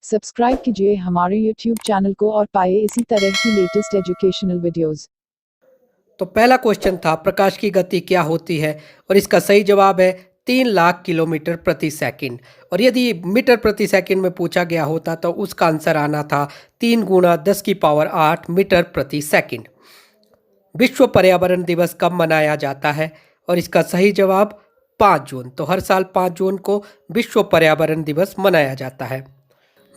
Subscribe कीजिए हमारे YouTube channel को और पाए इसी तरह की लेटेस्ट एजुकेशनल वीडियोस। तो पहला क्वेश्चन था प्रकाश की गति क्या होती है, और इसका सही जवाब है 3 लाख किलोमीटर प्रति सेकंड। और यदि मीटर प्रति सेकंड में पूछा गया होता तो उसका आंसर आना था 3 गुणा 10 की पावर 8 मीटर प्रति सेकंड। विश्व पर्यावरण दिवस कब मनाया जाता है, और इसका सही जवाब 5 जून। तो हर साल 5 जून को विश्व पर्यावरण दिवस मनाया जाता है।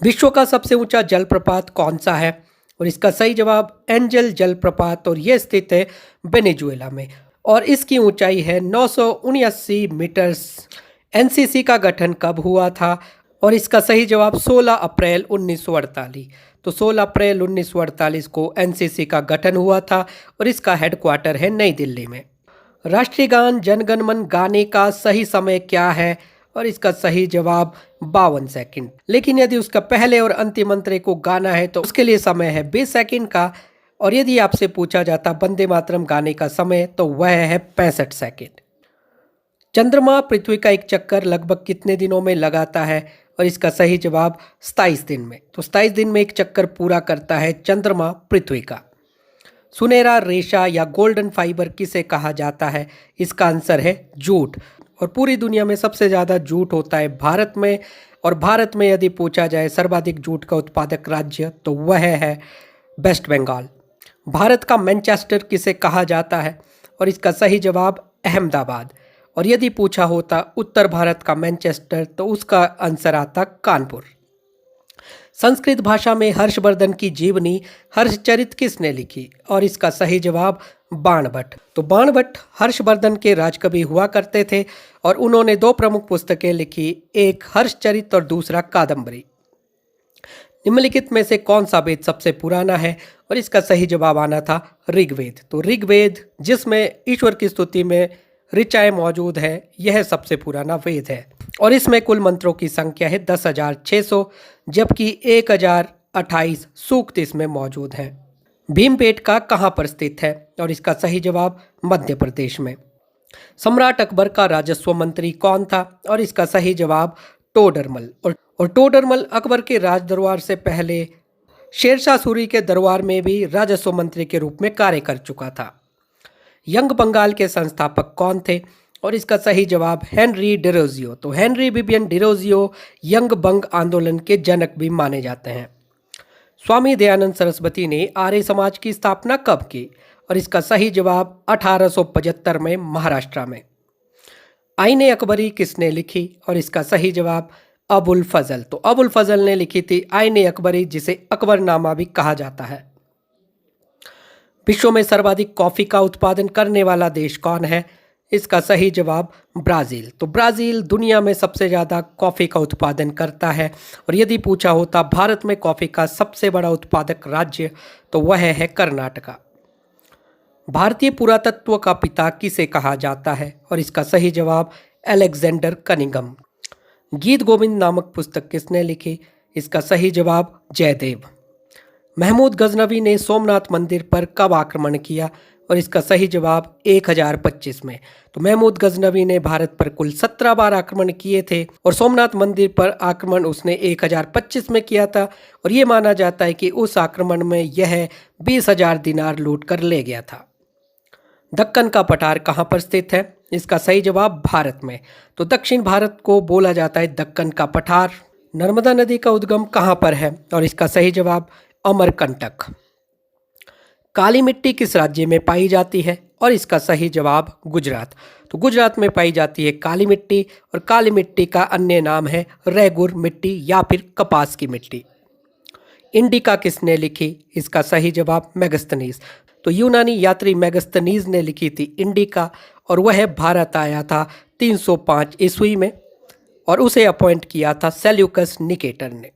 विश्व का सबसे ऊंचा जलप्रपात कौन सा है, और इसका सही जवाब एंजल जलप्रपात, और यह स्थित है वेनेजुएला में, और इसकी ऊंचाई है 979 मीटर्स। एनसीसी का गठन कब हुआ था, और इसका सही जवाब 16 अप्रैल 1948। तो 16 अप्रैल 1948 को एनसीसी का गठन हुआ था, और इसका हेडक्वार्टर है नई दिल्ली में। राष्ट्रीय गान जन गण मन गाने का सही समय क्या है, और इसका सही जवाब 52 सेकंड। लेकिन यदि उसका पहले और अंतिम अंतरे को गाना है तो उसके लिए समय है 20 सेकंड का। और यदि आपसे पूछा जाता वंदे मातरम गाने का समय तो वह है 65 सेकंड। चंद्रमा पृथ्वी का एक चक्कर लगभग कितने दिनों में लगाता है, और इसका सही जवाब 27 दिन में। तो 27 दिन में एक चक्कर पूरा करता है चंद्रमा पृथ्वी का। सुनहरा रेशा या गोल्डन फाइबर किसे कहा जाता है, इसका आंसर है जूट। और पूरी दुनिया में सबसे ज़्यादा जूट होता है भारत में, और भारत में यदि पूछा जाए सर्वाधिक जूट का उत्पादक राज्य तो वह है वेस्ट बंगाल। भारत का मैनचेस्टर किसे कहा जाता है, और इसका सही जवाब अहमदाबाद। और यदि पूछा होता उत्तर भारत का मैनचेस्टर तो उसका आंसर आता कानपुर। संस्कृत भाषा में हर्षवर्धन की जीवनी हर्षचरित किसने लिखी, और इसका सही जवाब बाणभट्ट। तो बाणभट्ट हर्षवर्धन के राजकवि हुआ करते थे, और उन्होंने 2 प्रमुख पुस्तकें लिखी, एक हर्षचरित और दूसरा कादम्बरी। निम्नलिखित में से कौन सा वेद सबसे पुराना है, और इसका सही जवाब आना था ऋग्वेद। तो ऋग्वेद जिसमें ईश्वर की स्तुति में ऋचाएं मौजूद है, यह सबसे पुराना वेद है, और इसमें कुल मंत्रों की संख्या है 10,600, जबकि 1,028 सूक्त इसमें मौजूद हैं। भीमबेटका कहाँ पर स्थित है, और इसका सही जवाब मध्य प्रदेश में। सम्राट अकबर का राजस्व मंत्री कौन था, और इसका सही जवाब टोडरमल। और टोडरमल अकबर के राज दरबार से पहले शेरशाह सूरी के दरबार में भी राजस्व मंत्री के रूप में कार्य कर चुका था। यंग बंगाल के संस्थापक कौन थे, और इसका सही जवाब हेनरी डिरोजियो। तो हेनरी विबियन डिरोजियो यंग बंग आंदोलन के जनक भी माने जाते हैं। स्वामी दयानंद सरस्वती ने आर्य समाज की स्थापना कब की, और इसका सही जवाब 1875 में महाराष्ट्र में। आईने अकबरी किसने लिखी, और इसका सही जवाब अबुल फजल। तो अबुल फजल ने लिखी थी आईने अकबरी, जिसे अकबरनामा भी कहा जाता है। विश्व में सर्वाधिक कॉफी का उत्पादन करने वाला देश कौन है, इसका सही जवाब ब्राज़ील। तो ब्राज़ील दुनिया में सबसे ज़्यादा कॉफ़ी का उत्पादन करता है, और यदि पूछा होता भारत में कॉफ़ी का सबसे बड़ा उत्पादक राज्य तो वह है कर्नाटका। भारतीय पुरातत्व का पिता किसे कहा जाता है, और इसका सही जवाब अलेक्जेंडर कनिंघम। गीत गोविंद नामक पुस्तक किसने लिखी, इसका सही जवाब जयदेव। महमूद गजनवी ने सोमनाथ मंदिर पर कब आक्रमण किया, और इसका सही जवाब 1025 में। तो महमूद गजनवी ने भारत पर कुल 17 बार आक्रमण किए थे, और सोमनाथ मंदिर पर आक्रमण उसने 1025 में किया था, और ये माना जाता है कि उस आक्रमण में यह 20,000 दिनार लूट कर ले गया था। दक्कन का पठार कहाँ पर स्थित है, इसका सही जवाब भारत में। तो दक्षिण भारत को बोला जाता है दक्कन का पठार। नर्मदा नदी का उद्गम कहाँ पर है, और इसका सही जवाब अमरकंटक। काली मिट्टी किस राज्य में पाई जाती है, और इसका सही जवाब गुजरात। तो गुजरात में पाई जाती है काली मिट्टी, और काली मिट्टी का अन्य नाम है रेगुर मिट्टी या फिर कपास की मिट्टी। इंडिका किसने लिखी, इसका सही जवाब मेगस्थनीज। तो यूनानी यात्री मेगस्थनीज ने लिखी थी इंडिका, और वह भारत आया था 305 ईस्वी में, और उसे अपॉइंट किया था सेल्यूकस निकेटर ने।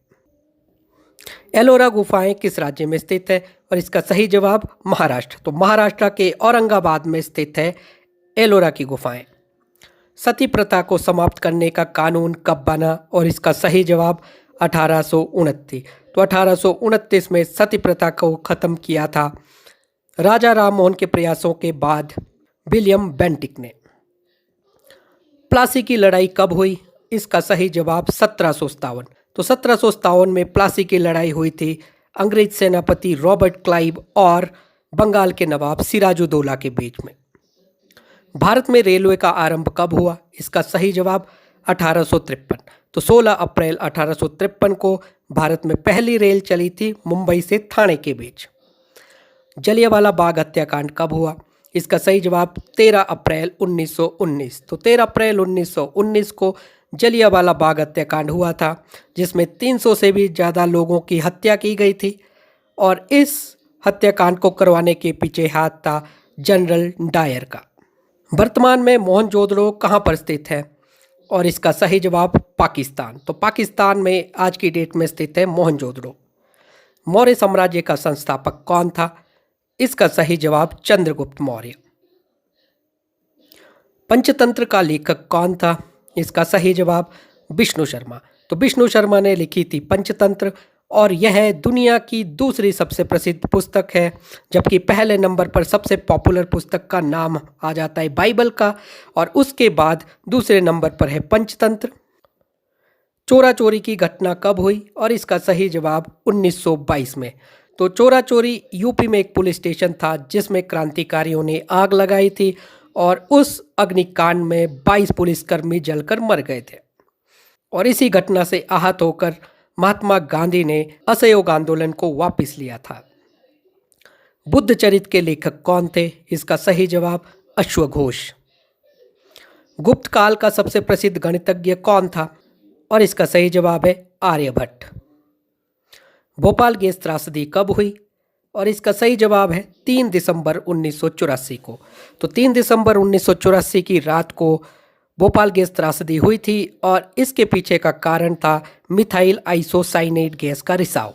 एलोरा गुफाएं किस राज्य में स्थित है, और इसका सही जवाब महाराष्ट्र। तो महाराष्ट्र के औरंगाबाद में स्थित है एलोरा की गुफाएं। सती प्रथा को समाप्त करने का कानून कब बना, और इसका सही जवाब 1829। तो 1829 में सती प्रथा को खत्म किया था राजा राम मोहन के प्रयासों के बाद विलियम बेंटिक ने। प्लासी की लड़ाई कब हुई? इसका सही जवाब 1757। तो 1757 में प्लासी की लड़ाई हुई थी अंग्रेज सेनापति रॉबर्ट क्लाइव और बंगाल के नवाब सिराजुद्दौला के बीच में। भारत में रेलवे का आरंभ कब हुआ? इसका सही जवाब 1853। तो 16 अप्रैल 1853 को भारत में पहली रेल चली थी मुंबई से ठाणे के बीच। जलियांवाला बाग हत्याकांड कब हुआ? इसका सही जवाब 13 अप्रैल 1919। तो 13 अप्रैल 1919 को जलियांवाला बाग हत्याकांड हुआ था, जिसमें 300 से भी ज़्यादा लोगों की हत्या की गई थी और इस हत्याकांड को करवाने के पीछे हाथ था जनरल डायर का। वर्तमान में मोहनजोदड़ो कहाँ पर स्थित है? और इसका सही जवाब पाकिस्तान। तो पाकिस्तान में आज की डेट में स्थित है मोहनजोदड़ो। मौर्य साम्राज्य का संस्थापक कौन था? इसका सही जवाब चंद्रगुप्त मौर्य। पंचतंत्र का लेखक कौन था? इसका सही जवाब विष्णु शर्मा। तो विष्णु शर्मा ने लिखी थी पंचतंत्र और यह दुनिया की दूसरी सबसे प्रसिद्ध पुस्तक है, जबकि पहले नंबर पर सबसे पॉपुलर पुस्तक का नाम आ जाता है बाइबल का और उसके बाद दूसरे नंबर पर है पंचतंत्र। चोरा चोरी की घटना कब हुई? और इसका सही जवाब 1922 में। तो चोरा चोरी यूपी में एक पुलिस स्टेशन था जिसमें क्रांतिकारियों ने आग लगाई थी और उस अग्निकांड में 22 पुलिसकर्मी जलकर मर गए थे और इसी घटना से आहत होकर महात्मा गांधी ने असहयोग आंदोलन को वापस लिया था। बुद्ध चरित्र के लेखक कौन थे? इसका सही जवाब अश्वघोष। गुप्त काल का सबसे प्रसिद्ध गणितज्ञ कौन था? और इसका सही जवाब है आर्यभट्ट। भोपाल गैस त्रासदी कब हुई? और इसका सही जवाब है 3 दिसंबर 1984 को। तो 3 दिसंबर 1984 की रात को भोपाल गैस त्रासदी हुई थी और इसके पीछे का कारण था मिथाइल आइसोसाइनेट गैस का रिसाव।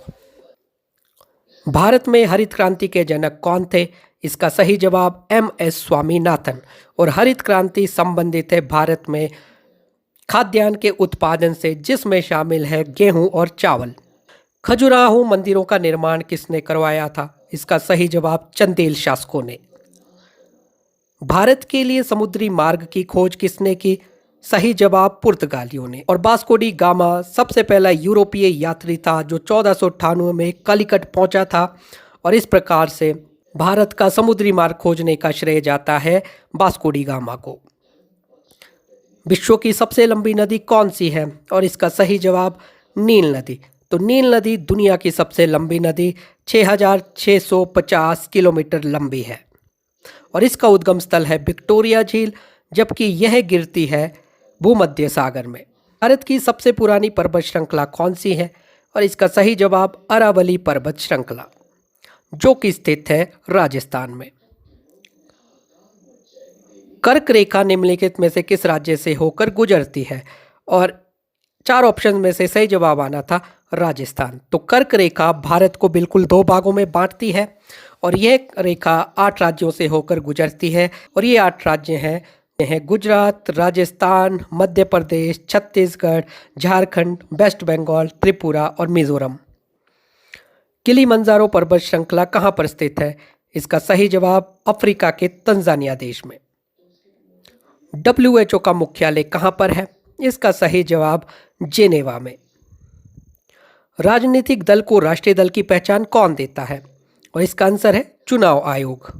भारत में हरित क्रांति के जनक कौन थे? इसका सही जवाब MS स्वामीनाथन। और हरित क्रांति संबंधित है भारत में खाद्यान्न के उत्पादन से, जिसमें शामिल है गेहूं और चावल। खजुराहो मंदिरों का निर्माण किसने करवाया था? इसका सही जवाब चंदेल शासकों ने। भारत के लिए समुद्री मार्ग की खोज किसने की? सही जवाब पुर्तगालियों ने। और वास्को डी गामा सबसे पहला यूरोपीय यात्री था जो 1498 में कलिकट पहुंचा था और इस प्रकार से भारत का समुद्री मार्ग खोजने का श्रेय जाता है वास्को डी गामा को। विश्व की सबसे लंबी नदी कौन सी है? और इसका सही जवाब नील नदी। तो नील नदी दुनिया की सबसे लंबी नदी 6650 किलोमीटर लंबी है और इसका उद्गम स्थल है विक्टोरिया झील, जबकि यह गिरती है भूमध्य सागर में। भारत की सबसे पुरानी पर्वत श्रृंखला कौन सी है? और इसका सही जवाब अरावली पर्वत श्रृंखला, जो कि स्थित है राजस्थान में। कर्क रेखा निम्नलिखित में से किस राज्य से होकर गुजरती है? और 4 ऑप्शन में से सही जवाब आना था राजस्थान। तो कर्क रेखा भारत को बिल्कुल 2 भागों में बांटती है और यह रेखा 8 राज्यों से होकर गुजरती है और ये 8 राज्य हैं गुजरात, राजस्थान, मध्य प्रदेश, छत्तीसगढ़, झारखंड, वेस्ट बंगाल, त्रिपुरा और मिजोरम। किलिमंजारो पर्वत श्रृंखला कहाँ पर स्थित है? इसका सही जवाब अफ्रीका के तंजानिया देश में। WHO का मुख्यालय कहाँ पर है? इसका सही जवाब जेनेवा में। राजनीतिक दल को राष्ट्रीय दल की पहचान कौन देता है? और इसका आंसर है चुनाव आयोग।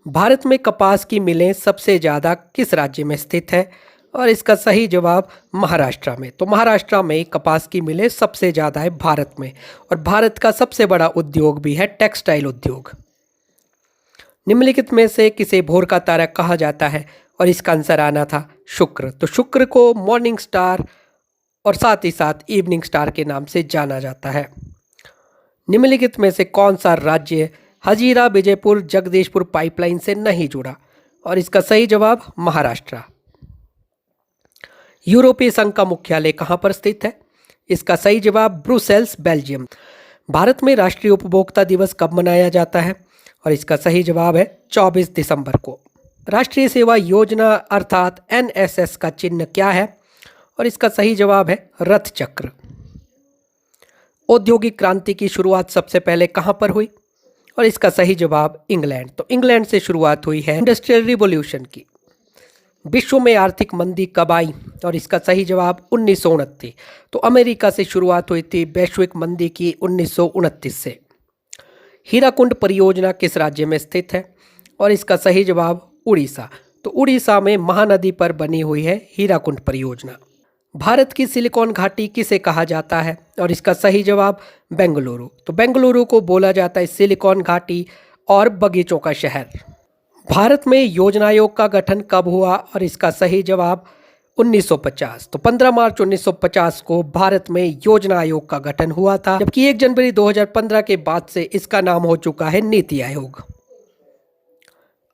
भारत में कपास की मिलें सबसे ज़्यादा किस राज्य में स्थित है? और इसका सही जवाब महाराष्ट्र में। तो महाराष्ट्र में कपास की मिलें सबसे ज़्यादा है भारत में और भारत का सबसे बड़ा उद्योग भी है टेक्सटाइल उद्योग। निम्नलिखित में से किसे भोर का तारा कहा जाता है? और इसका आंसर आना था शुक्र। तो शुक्र को मॉर्निंग स्टार और साथ ही साथ इवनिंग स्टार के नाम से जाना जाता है। निम्नलिखित में से कौन सा राज्य हजीरा विजयपुर जगदीशपुर पाइपलाइन से नहीं जुड़ा? और इसका सही जवाब महाराष्ट्र। यूरोपीय संघ का मुख्यालय कहाँ पर स्थित है? इसका सही जवाब ब्रुसेल्स, बेल्जियम। भारत में राष्ट्रीय उपभोक्ता दिवस कब मनाया जाता है? और इसका सही जवाब है 24 दिसंबर को। राष्ट्रीय सेवा योजना अर्थात NSS का चिन्ह क्या है? और इसका सही जवाब है रथ चक्र। औद्योगिक क्रांति की शुरुआत सबसे पहले कहाँ पर हुई? और इसका सही जवाब इंग्लैंड। तो इंग्लैंड से शुरुआत हुई है इंडस्ट्रियल रिवॉल्यूशन की। विश्व में आर्थिक मंदी कब आई? और इसका सही जवाब 1929। तो अमेरिका से शुरुआत हुई थी वैश्विक मंदी की 1929 से। हीराकुंड परियोजना किस राज्य में स्थित है? और इसका सही जवाब उड़ीसा। तो उड़ीसा में महानदी पर बनी हुई है हीराकुंड परियोजना। भारत की सिलिकॉन घाटी किसे कहा जाता है? और इसका सही जवाब बेंगलुरु। तो बेंगलुरु को बोला जाता है सिलिकॉन घाटी और बगीचों का शहर। भारत में योजना आयोग का गठन कब हुआ? और इसका सही जवाब 1950। तो 15 मार्च 1950 को भारत में योजना आयोग का गठन हुआ था, जबकि 1 जनवरी 2015 के बाद से इसका नाम हो चुका है नीति आयोग।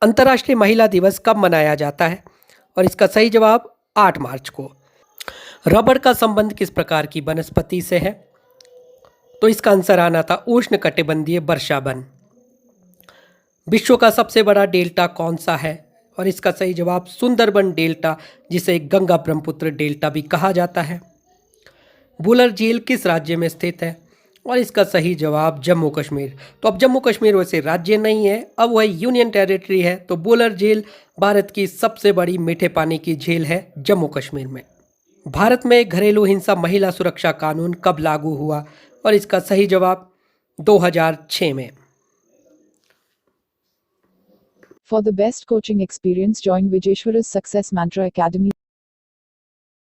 अंतर्राष्ट्रीय महिला दिवस कब मनाया जाता है? और इसका सही जवाब 8 मार्च को। रबड़ का संबंध किस प्रकार की वनस्पति से है? तो इसका आंसर आना था उष्णकटिबंधीय वर्षावन। विश्व का सबसे बड़ा डेल्टा कौन सा है? और इसका सही जवाब सुंदरबन डेल्टा, जिसे गंगा ब्रह्मपुत्र डेल्टा भी कहा जाता है। बुलर झील किस राज्य में स्थित है? और इसका सही जवाब जम्मू कश्मीर। तो अब जम्मू कश्मीर वैसे राज्य नहीं है, अब वह यूनियन टेरिटरी है। तो बुलर झील भारत की सबसे बड़ी मीठे पानी की झील है जम्मू कश्मीर में। भारत में घरेलू हिंसा महिला सुरक्षा कानून कब लागू हुआ? और इसका सही जवाब 2006 में। For the best coaching experience, join Vijeshwara's Success Mantra Academy.